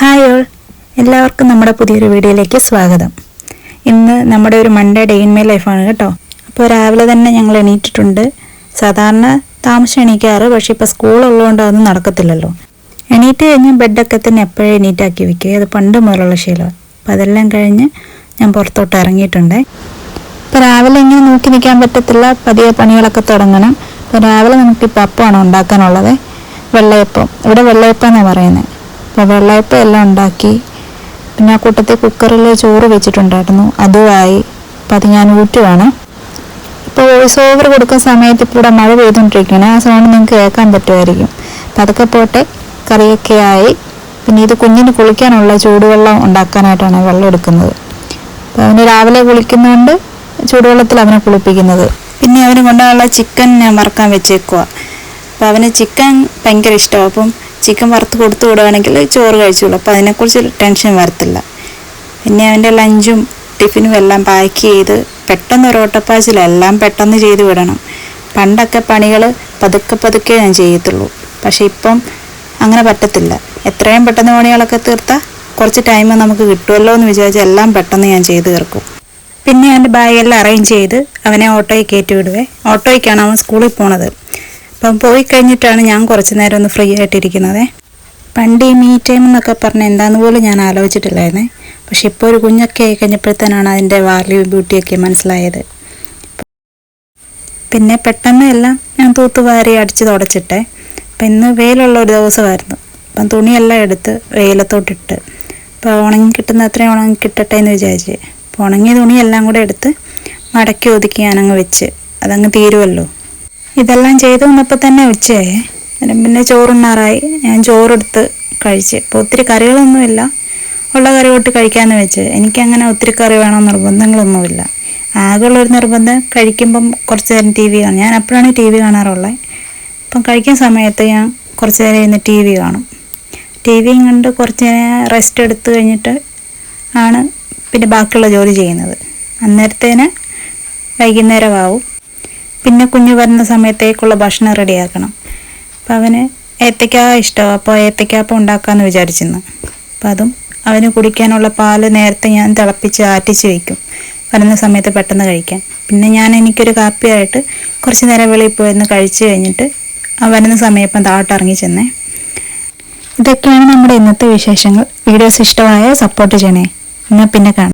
Hi all, എല്ലാവർക്കും നമ്മുടെ പുതിയൊരു വീഡിയോയിലേക്ക് സ്വാഗതം. ഇന്ന് നമ്മുടെ ഒരു മൺഡേ ഡേ ഇൻ മൈ ലൈഫാണ് കേട്ടോ. അപ്പോൾ രാവിലെ തന്നെ ഞങ്ങൾ എണീറ്റിട്ടുണ്ട്. സാധാരണ താമസം എണീക്കാറ്, പക്ഷേ ഇപ്പോൾ സ്കൂളുള്ളതുകൊണ്ട് അതൊന്നും നടക്കത്തില്ലല്ലോ. എണീറ്റ് കഴിഞ്ഞ് ബെഡൊക്കെ തന്നെ എപ്പോഴും എണീറ്റാക്കി വെക്കുക, അത് പണ്ട് മുതലുള്ള ശീലമാണ്. അപ്പോൾ അതെല്ലാം കഴിഞ്ഞ് ഞാൻ പുറത്തോട്ട് ഇറങ്ങിയിട്ടുണ്ട്. ഇപ്പോൾ രാവിലെ ഇങ്ങനെ നോക്കി നിൽക്കാൻ പറ്റത്തില്ല, പതിയെ പണികളൊക്കെ തുടങ്ങണം. അപ്പോൾ രാവിലെ നമുക്കിപ്പോൾ അപ്പമാണ് ഉണ്ടാക്കാനുള്ളത്, വെള്ളയപ്പം. ഇവിടെ വെള്ളയപ്പം എന്നാണ് പറയുന്നത്. അപ്പോൾ വെള്ളയപ്പം എല്ലാം ഉണ്ടാക്കി. പിന്നെ ആ കൂട്ടത്തിൽ കുക്കറിൽ ചോറ് വെച്ചിട്ടുണ്ടായിരുന്നു, അതുമായി. അപ്പോൾ അത് ഞാൻ ഊറ്റുവാണ്. ഇപ്പോൾ വോയിസ് ഓവർ കൊടുക്കുന്ന സമയത്ത് ഇപ്പോൾ ഇവിടെ മഴ പെയ്തുകൊണ്ടിരിക്കുകയാണ്. ആ സൗണ്ട് നിങ്ങൾക്ക് കേൾക്കാൻ പറ്റുമായിരിക്കും. അപ്പോൾ അതൊക്കെ പോട്ടെ, കറിയൊക്കെ ആയി. പിന്നെ ഇത് കുഞ്ഞിന് കുളിക്കാനുള്ള ചൂടുവെള്ളം ഉണ്ടാക്കാനായിട്ടാണ് വെള്ളം എടുക്കുന്നത്. അപ്പോൾ അവന് രാവിലെ കുളിക്കുന്നതുകൊണ്ട് ചൂടുവെള്ളത്തിൽ അവനെ കുളിപ്പിക്കുന്നത്. പിന്നെ അവന് കൊണ്ടുള്ള ചിക്കൻ ഞാൻ വറുക്കാൻ വെച്ചേക്കുക. അപ്പോൾ അവന് ചിക്കൻ ഭയങ്കര ഇഷ്ടമാണ്. അപ്പം ചിക്കൻ വറുത്ത് കൊടുത്തു വിടുകയാണെങ്കിൽ ചോറ് കഴിച്ചോളൂ. അപ്പോൾ അതിനെക്കുറിച്ച് ടെൻഷൻ വരത്തില്ല. പിന്നെ അവൻ്റെ ലഞ്ചും ടിഫിനും എല്ലാം പാക്ക് ചെയ്ത് പെട്ടെന്ന് ഒരു ഓട്ടപ്പാച്ചിലെല്ലാം പെട്ടെന്ന് ചെയ്ത് വിടണം. പണ്ടൊക്കെ പണികൾ പതുക്കെ പതുക്കെ ഞാൻ ചെയ്യത്തുള്ളൂ, പക്ഷേ ഇപ്പം അങ്ങനെ പറ്റത്തില്ല. എത്രയും പെട്ടെന്ന് പണികളൊക്കെ തീർത്താൽ കുറച്ച് ടൈം നമുക്ക് കിട്ടുമല്ലോ എന്ന് വിചാരിച്ച് എല്ലാം പെട്ടെന്ന് ഞാൻ ചെയ്ത് തീർക്കും. പിന്നെ അവൻ്റെ ബാഗെല്ലാം അറേഞ്ച് ചെയ്ത് അവനെ ഓട്ടോയിൽ കയറ്റി വിടുവേ. ഓട്ടോയ്ക്കാണ് അവൻ സ്കൂളിൽ പോണത്. അപ്പം പോയി കഴിഞ്ഞിട്ടാണ് ഞാൻ കുറച്ച് നേരം ഒന്ന് ഫ്രീ ആയിട്ടിരിക്കുന്നത്. പണ്ട് ഈ മീ ടൈം എന്നൊക്കെ പറഞ്ഞാൽ എന്താന്ന് പോലും ഞാൻ ആലോചിച്ചിട്ടില്ലായിരുന്നേ. പക്ഷെ ഇപ്പോൾ ഒരു കുഞ്ഞൊക്കെ ആയി കഴിഞ്ഞപ്പോഴത്തേനാണ് അതിൻ്റെ വാല്യൂ ബ്യൂട്ടിയൊക്കെ മനസ്സിലായത്. പിന്നെ പെട്ടെന്ന് എല്ലാം ഞാൻ തൂത്തുവാരി അടിച്ച് തുടച്ചിട്ടെ. അപ്പം ഇന്ന് വെയിലുള്ള ഒരു ദിവസമായിരുന്നു. അപ്പം തുണിയെല്ലാം എടുത്ത് വെയിലത്തോട്ടിട്ട്, അപ്പോൾ ഉണങ്ങി കിട്ടുന്ന അത്രയും ഉണങ്ങി കിട്ടട്ടെ എന്ന് വിചാരിച്ച്. അപ്പോൾ ഉണങ്ങിയ തുണിയെല്ലാം കൂടെ എടുത്ത് മടക്കി ഒതുക്കി ഞാനങ്ങ് വെച്ച്, അതങ്ങ് തീരുമല്ലോ. ഇതെല്ലാം ചെയ്തു വന്നപ്പോൾ തന്നെ ഉച്ചയായി. പിന്നെ ചോറുണ്ണാറായി. ഞാൻ ചോറെടുത്ത് കഴിച്ച്. ഇപ്പോൾ ഒത്തിരി കറികളൊന്നുമില്ല, ഉള്ള കറി തൊട്ട് കഴിക്കാമെന്ന് വെച്ച്. എനിക്കങ്ങനെ ഒത്തിരി കറി വേണമെന്ന് നിർബന്ധങ്ങളൊന്നുമില്ല. ആകെയുള്ളൊരു നിർബന്ധം കഴിക്കുമ്പം കുറച്ച് നേരം ടി വി കാണും. ഞാൻ അപ്പോഴാണ് ടി വി കാണാറുള്ളത്. അപ്പം കഴിക്കുന്ന സമയത്ത് ഞാൻ കുറച്ച് നേരം ഇരുന്ന് ടി വി കാണും. ടി വിയും കണ്ട് കുറച്ച് നേരം റെസ്റ്റ് എടുത്ത് കഴിഞ്ഞിട്ട് ആണ് പിന്നെ ബാക്കിയുള്ള ജോലി ചെയ്യുന്നത്. അന്നേരത്തേന് വൈകുന്നേരമാവും. പിന്നെ കുഞ്ഞ് വരുന്ന സമയത്തേക്കുള്ള ഭക്ഷണം റെഡിയാക്കണം. അപ്പോൾ അവന് ഏത്തയ്ക്ക ഇഷ്ടമാണ്. അപ്പോൾ ഏത്തയ്ക്കാപ്പം ഉണ്ടാക്കാമെന്ന് വിചാരിച്ചിരുന്നു. അപ്പോൾ അതും അവന് കുടിക്കാനുള്ള പാല് നേരത്തെ ഞാൻ തിളപ്പിച്ച് ആറ്റിച്ച് വയ്ക്കും, വരുന്ന സമയത്ത് പെട്ടെന്ന് കഴിക്കാൻ. പിന്നെ എനിക്കൊരു കാപ്പിയായിട്ട് കുറച്ച് നേരം വെളിയിൽ പോയിരുന്ന് കഴിച്ച് കഴിഞ്ഞിട്ട് വരുന്ന സമയം ഇപ്പം താഴോട്ടിറങ്ങി ചെന്നേ. ഇതൊക്കെയാണ് നമ്മുടെ ഇന്നത്തെ വിശേഷങ്ങൾ. വീഡിയോസ് ഇഷ്ടമായ സപ്പോർട്ട് ചെയ്യണേ. എന്നാൽ പിന്നെ കാണാം.